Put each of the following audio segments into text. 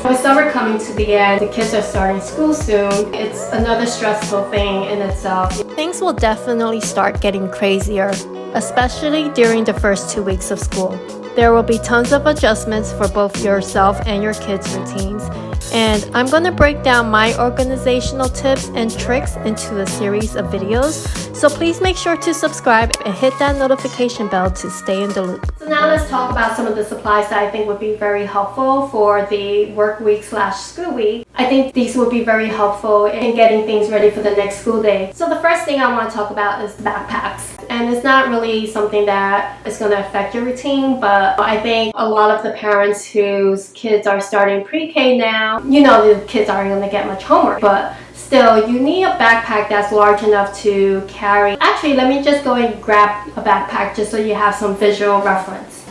With summer coming to the end, the kids are starting school soon. It's another stressful thing in itself. Things will definitely start getting crazier, especially during the first 2 weeks of school. There will be tons of adjustments for both yourself and your kids' routines. And I'm going to break down my organizational tips and tricks into a series of videos. So please make sure to subscribe and hit that notification bell to stay in the loop. So now let's talk about some of the supplies that I think would be very helpful for the work week / school week. I think these will be very helpful in getting things ready for the next school day. So the first thing I want to talk about is backpacks. And it's not really something that is going to affect your routine, but I think a lot of the parents whose kids are starting pre-K now, you know the kids aren't going to get much homework, but still you need a backpack that's large enough to carry. Actually, let me just go and grab a backpack just so you have some visual reference.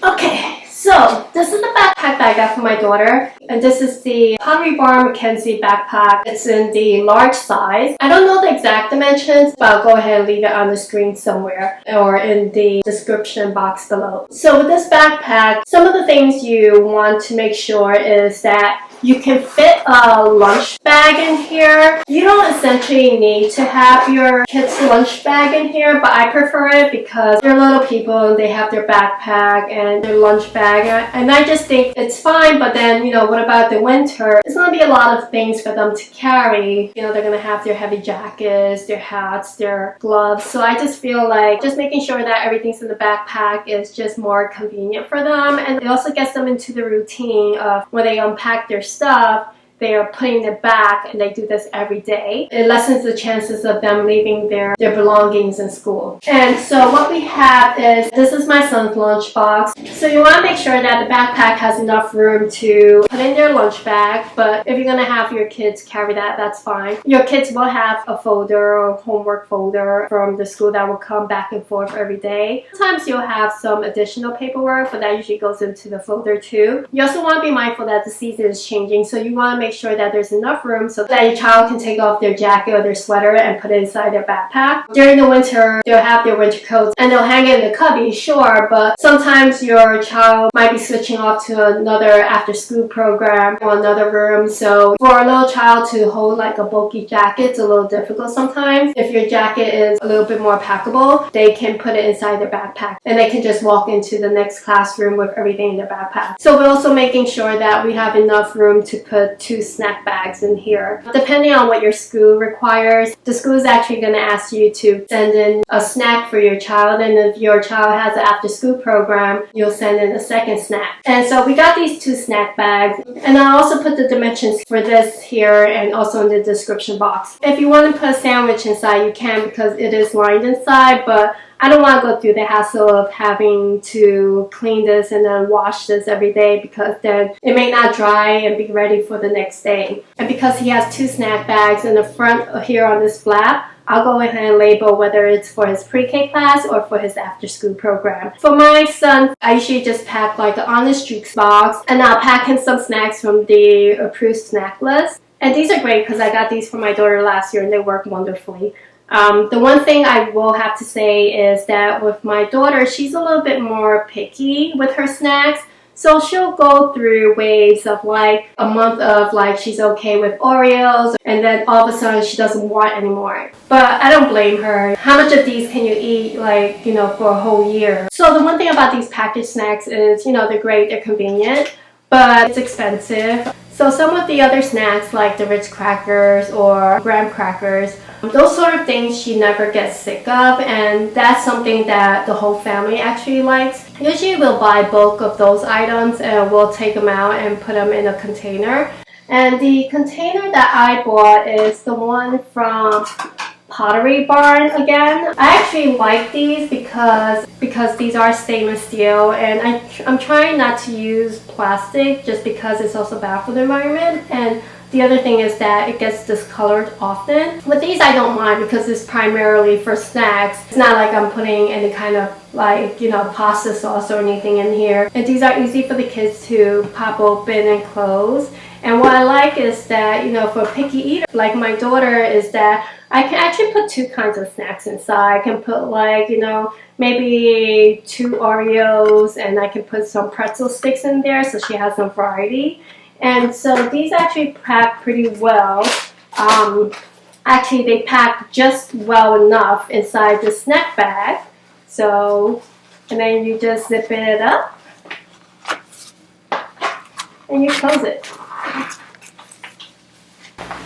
Okay, so this is the backpack that I got for my daughter, and this is the Pottery Barn Mackenzie backpack. It's in the large size. I don't know the exact dimensions, but I'll go ahead and leave it on the screen somewhere or in the description box below. So with this backpack, some of the things you want to make sure is that you can fit a lunch bag in here. You don't essentially need to have your kids' lunch bag in here, but I prefer it because they're little people and they have their backpack and their lunch bag. And I just think it's fine, but then, you know, what about the winter? It's going to be a lot of things for them to carry. You know, they're going to have their heavy jackets, their hats, their gloves. So I just feel like just making sure that everything's in the backpack is just more convenient for them. And it also gets them into the routine of when they unpack their stuff, they are putting it back, and they do this every day. It lessens the chances of them leaving their belongings in school. And so what we have is, this is my son's lunch box. So you want to make sure that the backpack has enough room to put in their lunch bag, but if you're going to have your kids carry that, that's fine. Your kids will have a folder or homework folder from the school that will come back and forth every day. Sometimes you'll have some additional paperwork, but that usually goes into the folder too. You also want to be mindful that the season is changing, so you want to make sure that there's enough room so that your child can take off their jacket or their sweater and put it inside their backpack. During the winter, they'll have their winter coats and they'll hang it in the cubby, sure, but sometimes your child might be switching off to another after-school program or another room. So for a little child to hold like a bulky jacket, it's a little difficult sometimes. If your jacket is a little bit more packable, they can put it inside their backpack and they can just walk into the next classroom with everything in their backpack. So we're also making sure that we have enough room to put 2 snack bags in here. Depending on what your school requires, the school is actually going to ask you to send in a snack for your child, and if your child has an after-school program, you'll send in a second snack. And so we got these 2 snack bags, and I also put the dimensions for this here and also in the description box. If you want to put a sandwich inside, you can because it is lined inside, but I don't want to go through the hassle of having to clean this and then wash this every day because then it may not dry and be ready for the next day. And because he has 2 snack bags in the front here on this flap, I'll go ahead and label whether it's for his pre-K class or for his after-school program. For my son, I usually just pack like an Honest Streaks box, and I'll pack him some snacks from the approved snack list. And these are great because I got these for my daughter last year and they work wonderfully. The one thing I will have to say is that with my daughter, she's a little bit more picky with her snacks. So she'll go through waves of like a month of like she's okay with Oreos, and then all of a sudden she doesn't want anymore. But I don't blame her. How much of these can you eat, like, you know, for a whole year? So the one thing about these packaged snacks is, you know, they're great, they're convenient, but it's expensive. So some of the other snacks like the Ritz crackers or graham crackers, those sort of things she never gets sick of, and that's something that the whole family actually likes. Usually we'll buy bulk of those items and we'll take them out and put them in a container. And the container that I bought is the one from Pottery Barn again. I actually like these because these are stainless steel, and I'm trying not to use plastic just because it's also bad for the environment. And the other thing is that it gets discolored often. With these I don't mind because it's primarily for snacks. It's not like I'm putting any kind of like, you know, pasta sauce or anything in here. And these are easy for the kids to pop open and close. And what I like is that, you know, for a picky eater like my daughter, is that I can actually put 2 kinds of snacks inside. I can put like, you know, maybe 2 Oreos, and I can put some pretzel sticks in there so she has some variety. And so these actually pack pretty well. Actually, they pack just well enough inside the snack bag. So, and then you just zip it up and you close it.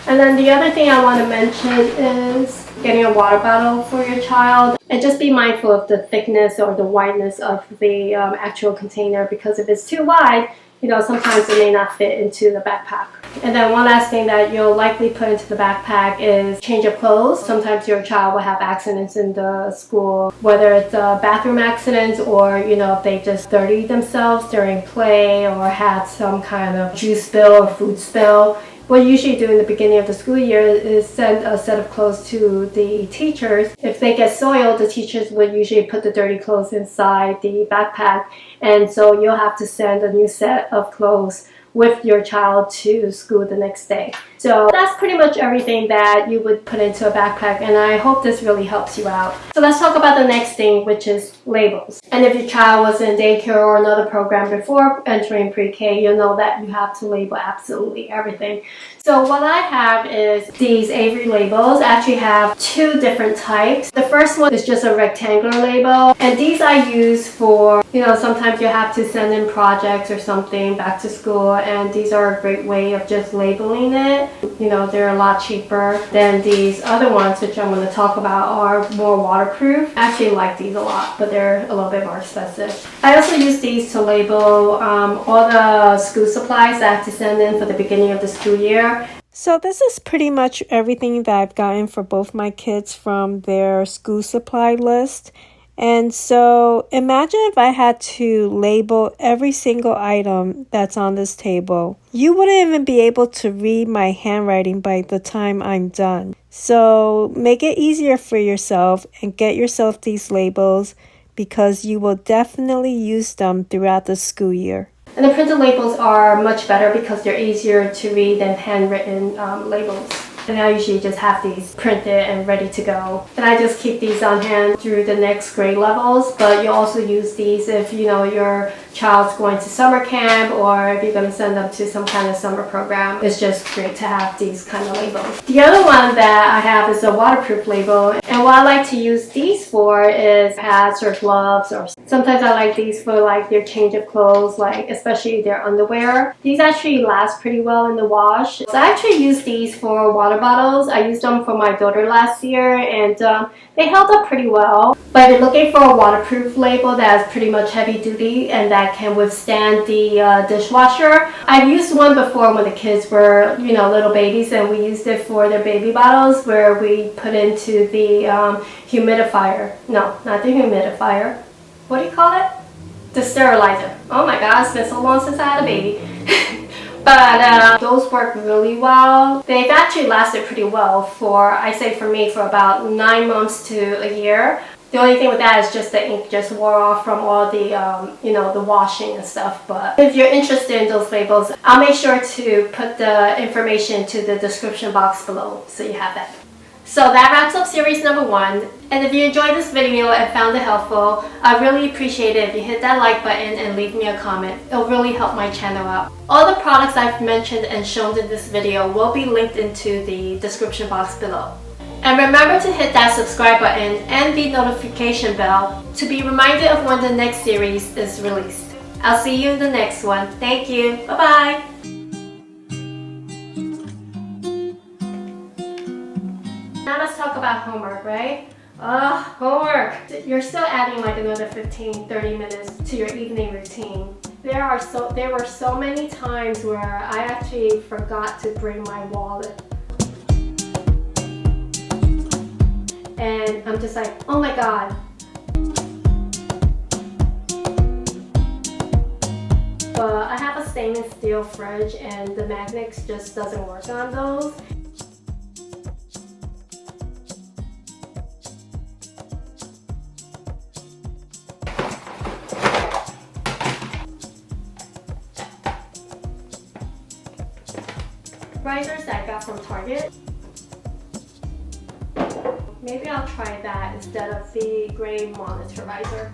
And then the other thing I want to mention is getting a water bottle for your child. And just be mindful of the thickness or the wideness of the actual container, because if it's too wide, you know, sometimes it may not fit into the backpack. And then one last thing that you'll likely put into the backpack is change of clothes. Sometimes your child will have accidents in the school, whether it's bathroom accidents or, you know, if they just dirty themselves during play or had some kind of juice spill or food spill. What you usually do in the beginning of the school year is send a set of clothes to the teachers. If they get soiled, the teachers would usually put the dirty clothes inside the backpack, and so you'll have to send a new set of clothes with your child to school the next day. So that's pretty much everything that you would put into a backpack, and I hope this really helps you out. So let's talk about the next thing, which is labels. And if your child was in daycare or another program before entering pre-K, you'll know that you have to label absolutely everything. So what I have is these Avery labels. I actually have two different types. The first one is just a rectangular label, and these I use for, you know, sometimes you have to send in projects or something back to school, and these are a great way of just labeling it. You know, they're a lot cheaper than these other ones, which I'm going to talk about, are more waterproof. I actually like these a lot, but they're a little bit more expensive. I also use these to label all the school supplies I have to send in for the beginning of the school year. So this is pretty much everything that I've gotten for both my kids from their school supply list. And so imagine if I had to label every single item that's on this table. You wouldn't even be able to read my handwriting by the time I'm done. So make it easier for yourself and get yourself these labels, because you will definitely use them throughout the school year. And the printed labels are much better because they're easier to read than handwritten labels. And I usually just have these printed and ready to go. And I just keep these on hand through the next grade levels, but you also use these if, you know, your child's going to summer camp or if you're going to send them to some kind of summer program. It's just great to have these kind of labels. The other one that I have is a waterproof label. And what I like to use these for is hats or gloves, or sometimes I like these for like their change of clothes, like especially their underwear. These actually last pretty well in the wash. So I actually use these for water bottles. I used them for my daughter last year, and they held up pretty well. But if you're looking for a waterproof label that's pretty much heavy duty and that can withstand the dishwasher, I've used one before when the kids were, you know, little babies, and we used it for their baby bottles where we put into the humidifier. No, not the humidifier. What do you call it? The sterilizer. Oh my god, it's been so long since I had a baby. But those work really well. They've actually lasted pretty well for, I say for me, for about 9 months to a year. The only thing with that is just the ink just wore off from all the, you know, the washing and stuff. But if you're interested in those labels, I'll make sure to put the information to the description box below so you have that. So that wraps up series number 1. And if you enjoyed this video and found it helpful, I'd really appreciate it if you hit that like button and leave me a comment. It'll really help my channel out. All the products I've mentioned and shown in this video will be linked into the description box below. And remember to hit that subscribe button and the notification bell to be reminded of when the next series is released. I'll see you in the next one. Thank you. Bye-bye. Now let's talk about homework, right? Homework! You're still adding like another 15-30 minutes to your evening routine. There were so many times where I actually forgot to bring my wallet. And I'm just like, oh my god. But I have a stainless steel fridge and the magnets just doesn't work on those. Risers that I got from Target. Maybe I'll try that instead of the gray monitor riser.